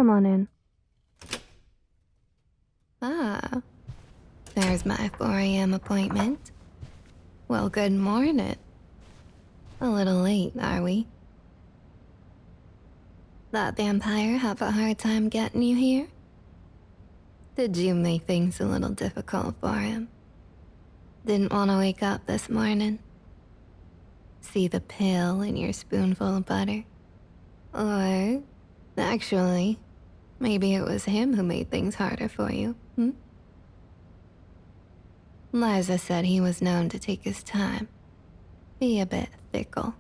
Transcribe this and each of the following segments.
Come on in. Ah, there's my 4 a.m. appointment. Well, good morning. A little late, are we? That vampire have a hard time getting you here? Did you make things a little difficult for him? Didn't want to wake up this morning? See the pill in your spoonful of butter? Or, actually, maybe it was him who made things harder for you, Liza said he was known to take his time, be a bit fickle.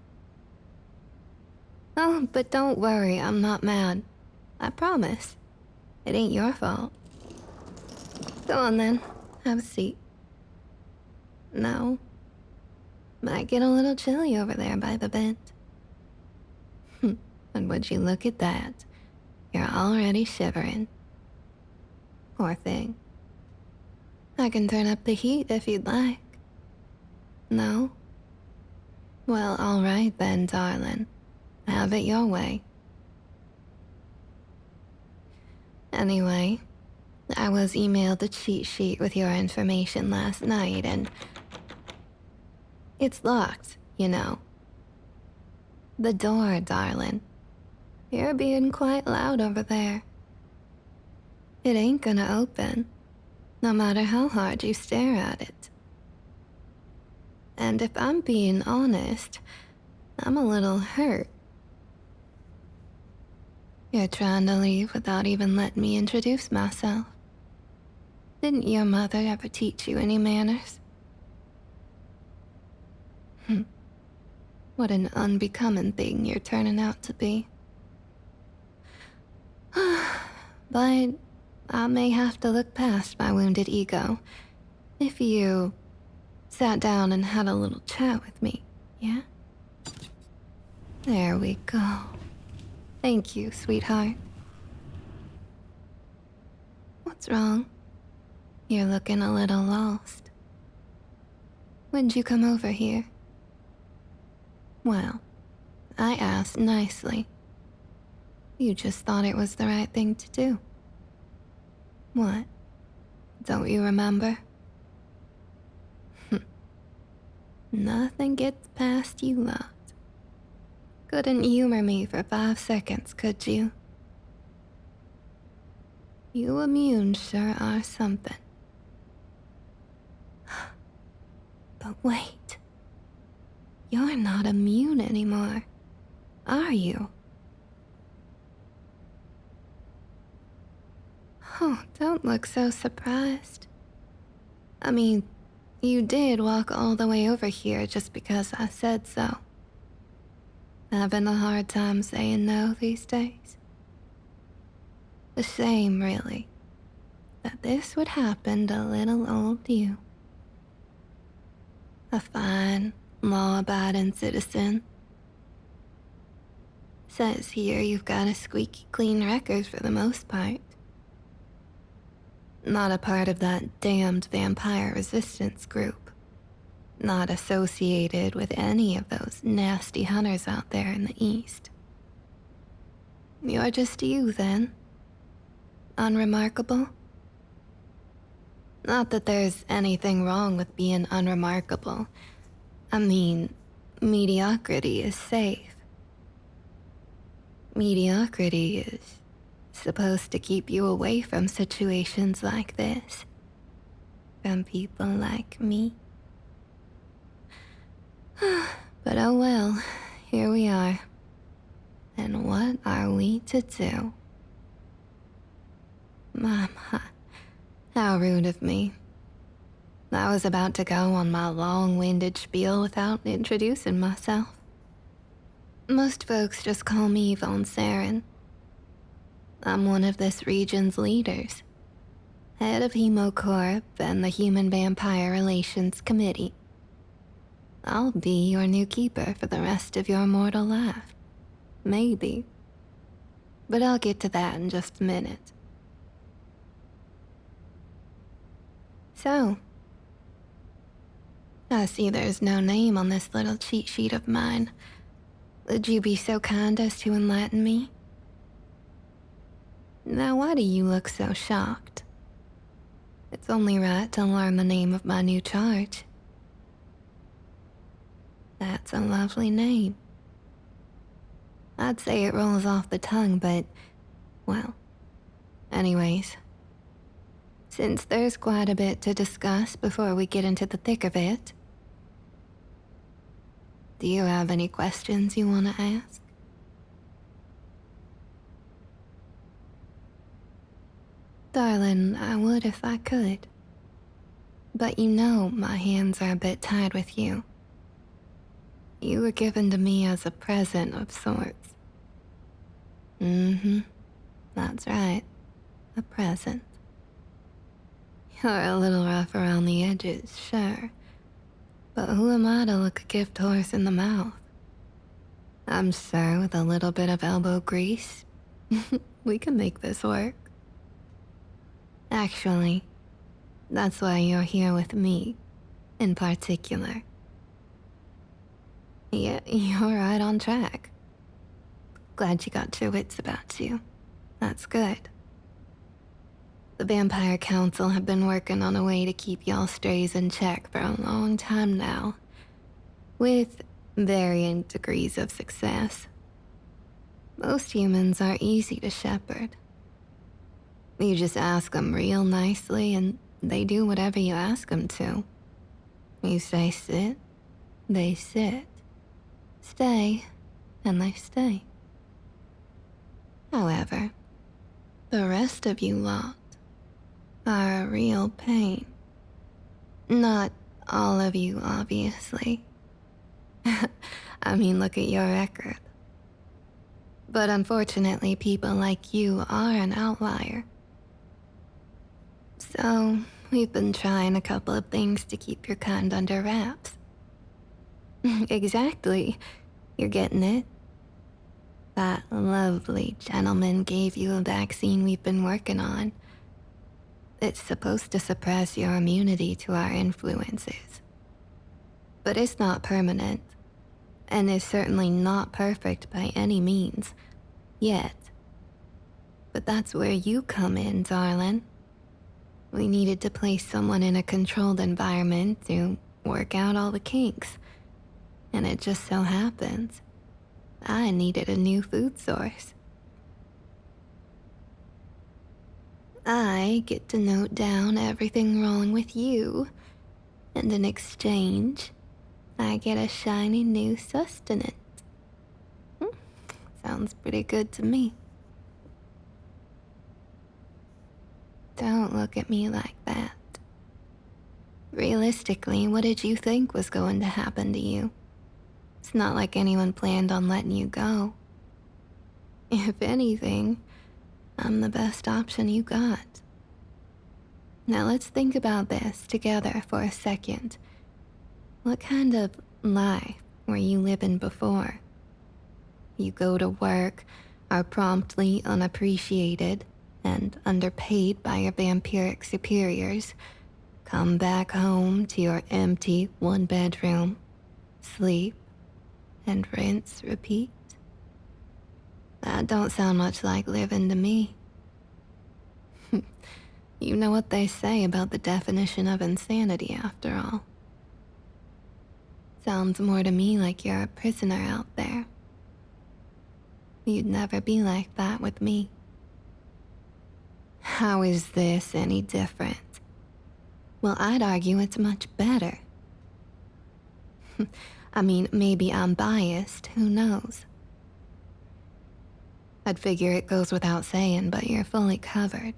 Oh, but don't worry, I'm not mad. I promise. It ain't your fault. Go on then, have a seat. No. Might get a little chilly over there by the vent. And would you look at that? You're already shivering. Poor thing. I can turn up the heat if you'd like. No? Well, all right then, darling. Have it your way. Anyway, I was emailed a cheat sheet with your information last night and... it's locked, you know. The door, darling. You're being quite loud over there. It ain't gonna open, no matter how hard you stare at it. And if I'm being honest, I'm a little hurt. You're trying to leave without even letting me introduce myself. Didn't your mother ever teach you any manners? What an unbecoming thing you're turning out to be. But I may have to look past my wounded ego if you sat down and had a little chat with me, yeah? There we go. Thank you, sweetheart. What's wrong? You're looking a little lost. When'd you come over here? Well, I asked nicely. You just thought it was the right thing to do. What? Don't you remember? Nothing gets past you lot. Couldn't humor me for 5 seconds, could you? You immune sure are something. But wait. You're not immune anymore, are you? Oh, don't look so surprised. I mean, you did walk all the way over here just because I said so. Having a hard time saying no these days? A shame, really, that this would happen to little old you. A fine, law-abiding citizen. Says here you've got a squeaky clean record for the most part. Not a part of that damned vampire resistance group. Not associated with any of those nasty hunters out there in the east. You're just you, then? Unremarkable? Not that there's anything wrong with being unremarkable. I mean, mediocrity is safe. Mediocrity is supposed to keep you away from situations like this. From people like me. But oh well, here we are. And what are we to do? Mama, how rude of me. I was about to go on my long-winded spiel without introducing myself. Most folks just call me VonCerin. I'm one of this region's leaders, head of HemoCorp and the Human Vampire Relations Committee. I'll be your new keeper for the rest of your mortal life. Maybe. But I'll get to that in just a minute. So, I see there's no name on this little cheat sheet of mine. Would you be so kind as to enlighten me? Now, why do you look so shocked? It's only right to learn the name of my new charge. That's a lovely name. I'd say it rolls off the tongue, but, well, anyways. Since there's quite a bit to discuss before we get into the thick of it, do you have any questions you want to ask? Darling, I would if I could. But you know my hands are a bit tied with you. You were given to me as a present of sorts. That's right. A present. You're a little rough around the edges, sure. But who am I to look a gift horse in the mouth? I'm sure with a little bit of elbow grease, we can make this work. Actually, that's why you're here with me, in particular. Yeah, you're right on track. Glad you got your wits about you. That's good. The Vampire Council have been working on a way to keep y'all strays in check for a long time now, with varying degrees of success. Most humans are easy to shepherd. You just ask them real nicely and they do whatever you ask them to. You say sit, they sit. Stay, and they stay. However, the rest of you lot are a real pain. Not all of you, obviously. I mean, look at your record. But unfortunately, people like you are an outlier. So, we've been trying a couple of things to keep your kind under wraps. Exactly. You're getting it. That lovely gentleman gave you a vaccine we've been working on. It's supposed to suppress your immunity to our influences. But it's not permanent, and is certainly not perfect by any means, yet. But that's where you come in, darling. We needed to place someone in a controlled environment to work out all the kinks. And it just so happens, I needed a new food source. I get to note down everything wrong with you, and in exchange, I get a shiny new sustenance. Sounds pretty good to me. Don't look at me like that. Realistically, what did you think was going to happen to you? It's not like anyone planned on letting you go. If anything, I'm the best option you got. Now let's think about this together for a second. What kind of life were you living before? You go to work, are promptly unappreciated and underpaid by your vampiric superiors, come back home to your empty one-bedroom, sleep, and rinse, repeat. That don't sound much like living to me. You know what they say about the definition of insanity, after all. Sounds more to me like you're a prisoner out there. You'd never be like that with me. How is this any different? Well, I'd argue it's much better. I mean, maybe I'm biased, who knows? I'd figure it goes without saying, but you're fully covered.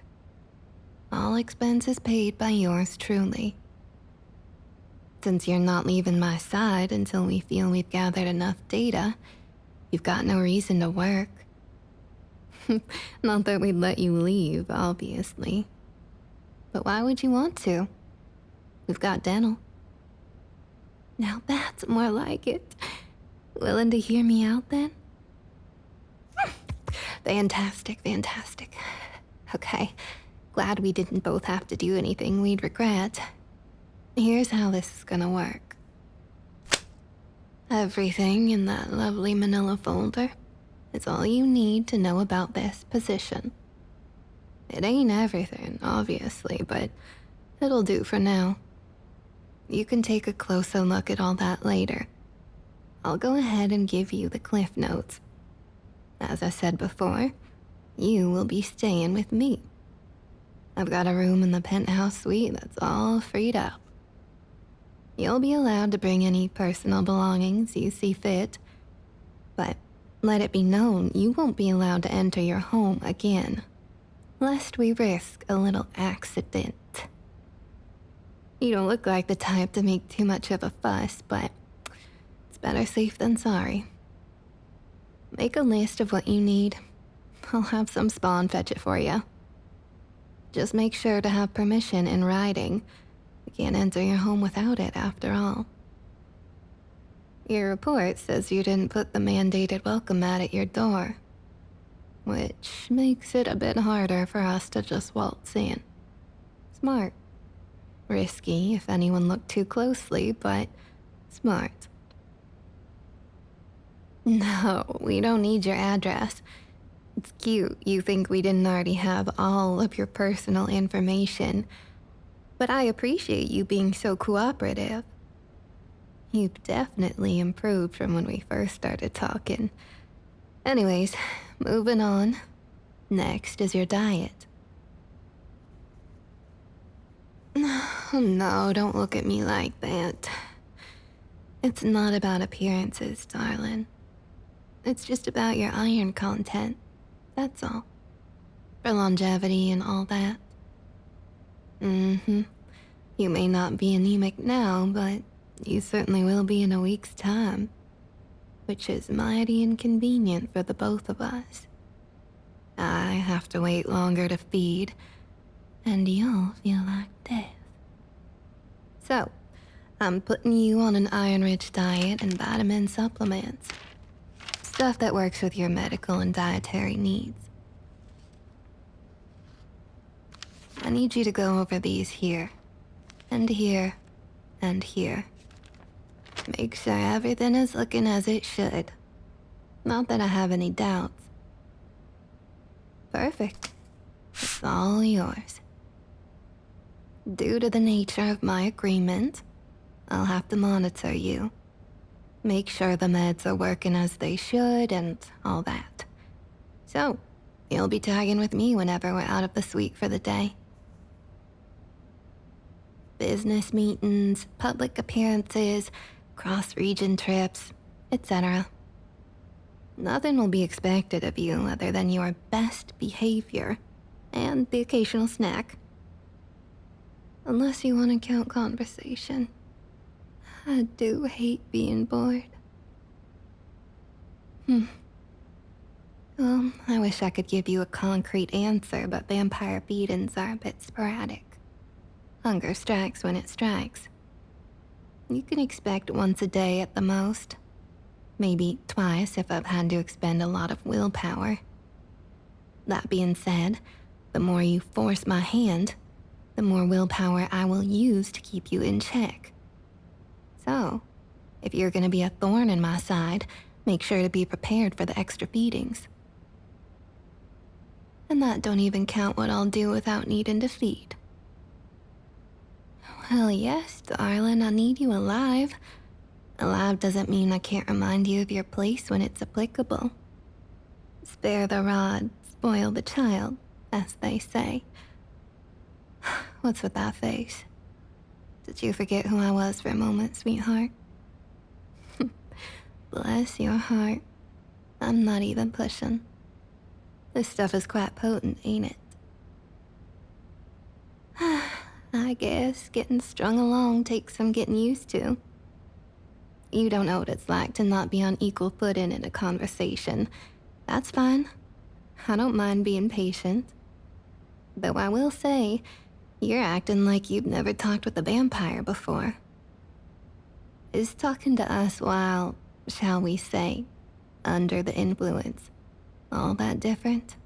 All expenses paid by yours truly. Since you're not leaving my side until we feel we've gathered enough data, you've got no reason to work. Not that we'd let you leave, obviously. But why would you want to? We've got dental. Now that's more like it. Willing to hear me out then? Fantastic, fantastic. Okay, glad we didn't both have to do anything we'd regret. Here's how this is gonna work. Everything in that lovely manila folder is all you need to know about this position. It ain't everything, obviously, but it'll do for now. You can take a closer look at all that later. I'll go ahead and give you the cliff notes. As I said before, you will be staying with me. I've got a room in the penthouse suite that's all freed up. You'll be allowed to bring any personal belongings you see fit, but let it be known you won't be allowed to enter your home again, lest we risk a little accident. You don't look like the type to make too much of a fuss, but it's better safe than sorry. Make a list of what you need. I'll have some spawn fetch it for you. Just make sure to have permission in writing. We can't enter your home without it, after all. Your report says you didn't put the mandated welcome mat at your door, which makes it a bit harder for us to just waltz in. Smart. Risky if anyone looked too closely, but smart. No, we don't need your address. It's cute you think we didn't already have all of your personal information, but I appreciate you being so cooperative. You've definitely improved from when we first started talking. Anyways, moving on. Next is your diet. No, don't look at me like that. It's not about appearances, darling. It's just about your iron content, that's all. For longevity and all that. You may not be anemic now, but you certainly will be in a week's time, which is mighty inconvenient for the both of us. I have to wait longer to feed, and you'll feel like death. So, I'm putting you on an iron-rich diet and vitamin supplements. Stuff that works with your medical and dietary needs. I need you to go over these here, and here, and here. Make sure everything is looking as it should. Not that I have any doubts. Perfect. It's all yours. Due to the nature of my agreement, I'll have to monitor you. Make sure the meds are working as they should and all that. So, you'll be tagging with me whenever we're out of the suite for the day. Business meetings, public appearances, cross-region trips, etc. Nothing will be expected of you other than your best behavior and the occasional snack. Unless you want to count conversation. I do hate being bored. Well, I wish I could give you a concrete answer, but vampire feedings are a bit sporadic. Hunger strikes when it strikes. You can expect once a day at the most. Maybe twice if I've had to expend a lot of willpower. That being said, the more you force my hand, the more willpower I will use to keep you in check. So, if you're gonna be a thorn in my side, make sure to be prepared for the extra feedings. And that don't even count what I'll do without needing to feed. Well, yes, darling, I need you alive. Alive doesn't mean I can't remind you of your place when it's applicable. Spare the rod, spoil the child, as they say. What's with that face? Did you forget who I was for a moment, sweetheart? Bless your heart. I'm not even pushing. This stuff is quite potent, ain't it? I guess getting strung along takes some getting used to. You don't know what it's like to not be on equal footing in a conversation. That's fine. I don't mind being patient. Though I will say, you're acting like you've never talked with a vampire before. Is talking to us while, shall we say, under the influence, all that different?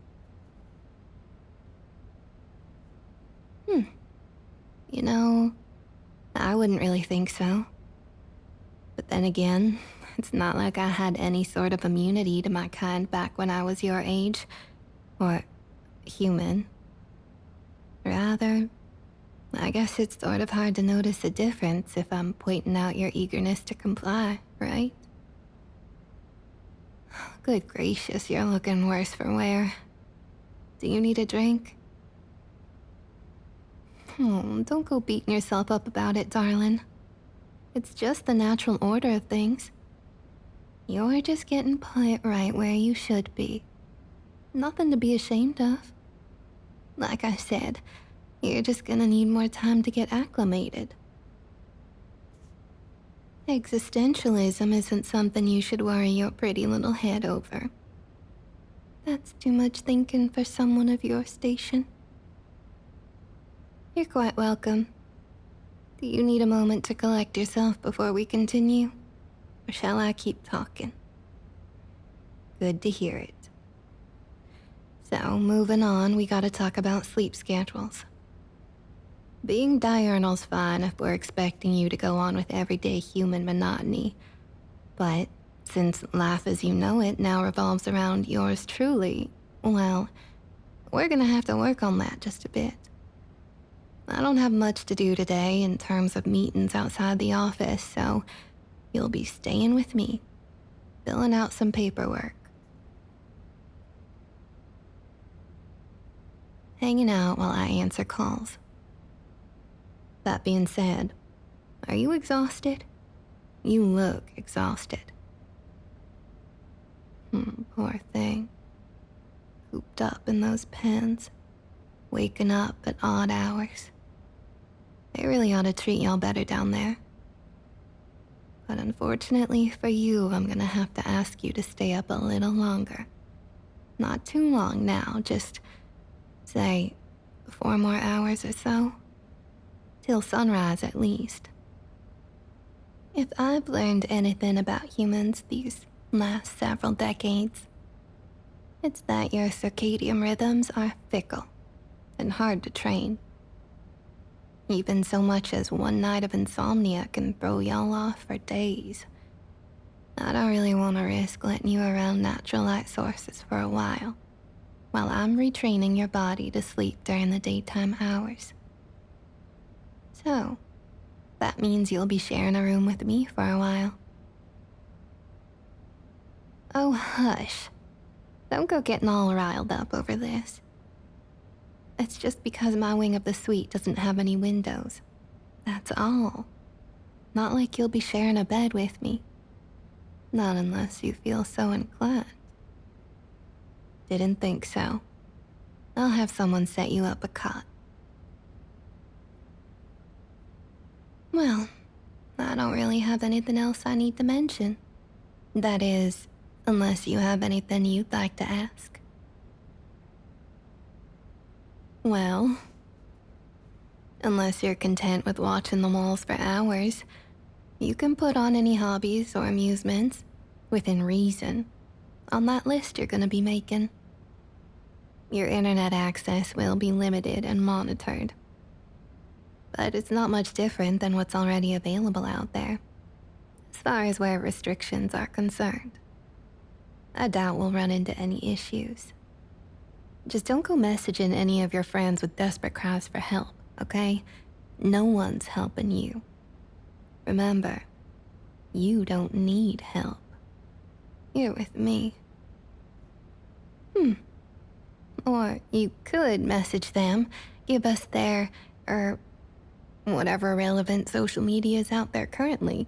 You know, I wouldn't really think so. But then again, it's not like I had any sort of immunity to my kind back when I was your age. Or human. rather, I guess it's sort of hard to notice a difference if I'm pointing out your eagerness to comply, right? Good gracious, you're looking worse for wear. Do you need a drink? Oh, don't go beating yourself up about it, darling. It's just the natural order of things. You're just getting put right where you should be. Nothing to be ashamed of. Like I said, you're just gonna need more time to get acclimated. Existentialism isn't something you should worry your pretty little head over. That's too much thinking for someone of your station. You're quite welcome. Do you need a moment to collect yourself before we continue? Or shall I keep talking? Good to hear it. So, moving on, we gotta talk about sleep schedules. Being diurnal's fine if we're expecting you to go on with everyday human monotony. But since life as you know it now revolves around yours truly, well, we're gonna have to work on that just a bit. I don't have much to do today in terms of meetings outside the office, so you'll be staying with me, filling out some paperwork. Hanging out while I answer calls. That being said, are you exhausted? You look exhausted. Poor thing. Cooped up in those pens, waking up at odd hours. They really ought to treat y'all better down there. But unfortunately for you, I'm gonna have to ask you to stay up a little longer. Not too long now, just, say, 4 more hours or so. Till sunrise at least. If I've learned anything about humans these last several decades, it's that your circadian rhythms are fickle and hard to train. Even so much as one night of insomnia can throw y'all off for days. I don't really want to risk letting you around natural light sources for a while I'm retraining your body to sleep during the daytime hours. So, that means you'll be sharing a room with me for a while. Oh, hush. Don't go getting all riled up over this. It's just because my wing of the suite doesn't have any windows. That's all. Not like you'll be sharing a bed with me. Not unless you feel so inclined. Didn't think so. I'll have someone set you up a cot. Well, I don't really have anything else I need to mention. That is, unless you have anything you'd like to ask. Well, unless you're content with watching the walls for hours, you can put on any hobbies or amusements, within reason, on that list you're gonna be making. Your internet access will be limited and monitored. But it's not much different than what's already available out there, as far as where restrictions are concerned. I doubt we'll run into any issues. Just don't go messaging any of your friends with desperate cries for help, okay? No one's helping you. Remember, you don't need help. You're with me. Or you could message them, give us their, whatever relevant social media is out there currently.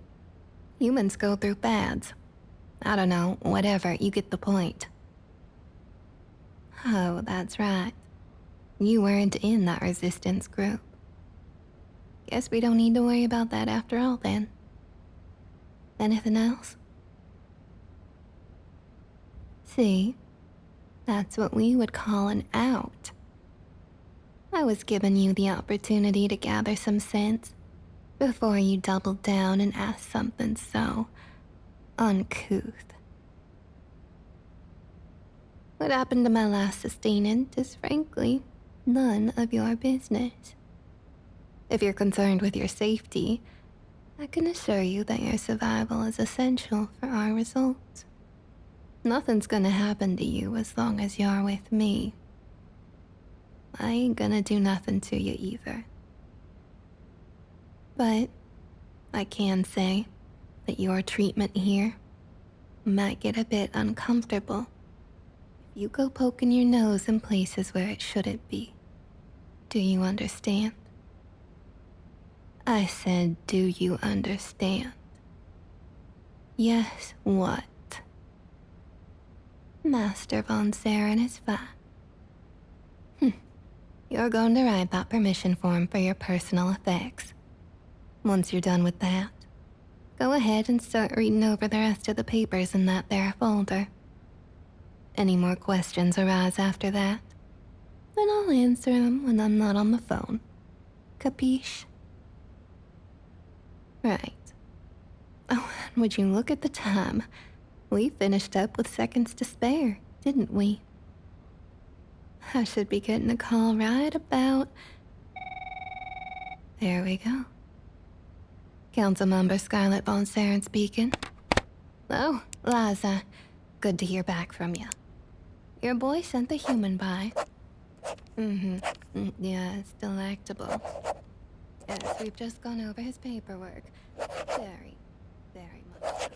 Humans go through fads. I don't know, whatever, you get the point. Oh, that's right. You weren't in that resistance group. Guess we don't need to worry about that after all then. Anything else? See, that's what we would call an out. I was giving you the opportunity to gather some sense before you doubled down and asked something so uncouth. What happened to my last sustainant is frankly none of your business. If you're concerned with your safety, I can assure you that your survival is essential for our results. Nothing's gonna happen to you as long as you're with me. I ain't gonna do nothing to you either. But I can say that your treatment here might get a bit uncomfortable if you go poking your nose in places where it shouldn't be. Do you understand? I said, do you understand? Yes, what? Master VonCerin is fine. You're going to write that permission form for your personal effects. Once you're done with that, go ahead and start reading over the rest of the papers in that there folder. Any more questions arise after that, then I'll answer them when I'm not on the phone. Capiche? Right. Oh, and would you look at the time? We finished up with seconds to spare, didn't we? I should be getting a call right about... There we go. Council Member Scarlett VonCerin speaking. Oh, Liza. Good to hear back from you. Your boy sent the human by. Yeah, it's delectable. Yes, we've just gone over his paperwork. Very, very much.